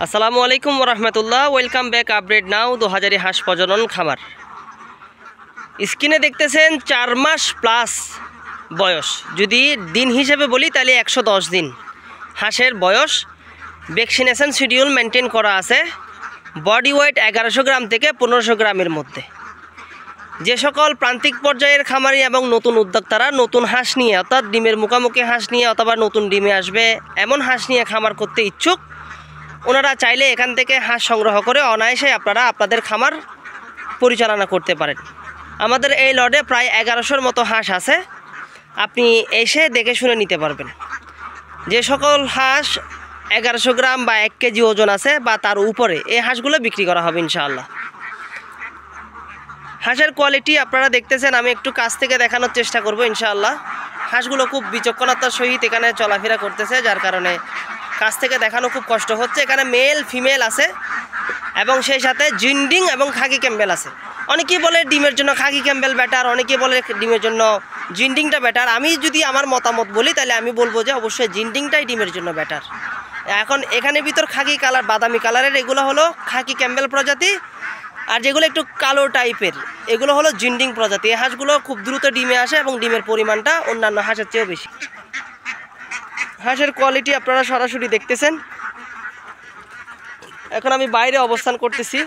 আসসালামু আলাইকুম রহমতুল্লাহ। Welcome back update নাও 2000 হাঁস প্রজনন খামার। স্ক্রিনে দেখতেছেন 4 মাস প্লাস বয়স, যদি দিন হিসেবে বলি তাহলে 110 দিন হাঁসের বয়স। ভ্যাকসিনেশন শিডিউল মেনটেন করা আছে। বডি ওয়েট 1100 গ্রাম থেকে 1500 গ্রামের মধ্যে। যে সকল প্রান্তিক পর্যায়ের খামারি এবং নতুন উদ্যোক্তারা নতুন হাঁস নিয়ে অর্থাৎ ডিমের মুখামুখি হাঁস নিয়ে অথবা নতুন ডিমে আসবে এমন হাঁস নিয়ে খামার করতে ইচ্ছুক, ওনারা চাইলে এখান থেকে হাঁস সংগ্রহ করে অনায়াসে আপনারা আপনাদের খামার পরিচালনা করতে পারেন। আমাদের এই লটে প্রায় 1100-র মতো হাঁস আছে, আপনি এসে দেখে শুনে নিতে পারবেন। যে সকল হাঁস 1100 গ্রাম বা 1 কেজি ওজন আছে বা তার উপরে, এই হাঁসগুলো বিক্রি করা হবে ইনশাআল্লাহ। হাঁসের কোয়ালিটি আপনারা দেখতেছেন, আমি একটু কাছ থেকে দেখানোর চেষ্টা করব ইনশাআল্লাহ। হাঁসগুলো খুব বিচক্ষণতার সহিত এখানে চলাফেরা করতেছে, যার কারণে কাছ থেকে দেখানো খুব কষ্ট হচ্ছে। এখানে মেল ফিমেল আছে এবং সেই সাথে জিন্ডিং এবং খাকি ক্যাম্বেল আছে। অনেকেই বলে ডিমের জন্য খাকি ক্যাম্বেল বেটার, অনেকেই বলে ডিমের জন্য জিন্ডিংটা বেটার। আমি যদি আমার মতামত বলি তাহলে আমি বলবো যে অবশ্যই জিন্ডিংটাই ডিমের জন্য বেটার। এখন এখানে ভিতর খাকি কালার, বাদামি কালারের, এগুলো হলো খাকি ক্যাম্বেল প্রজাতি, আর যেগুলো একটু কালো টাইপের এগুলো হলো জিন্ডিং প্রজাতি। এই হাঁসগুলো খুব দ্রুত ডিমে আসে এবং ডিমের পরিমাণটা অন্যান্য হাঁসের চেয়েও বেশি। হাঁসের কোয়ালিটি আপনারা সরাসরি দেখতেছেন। এখন আমি বাইরে অবস্থান করতেছি।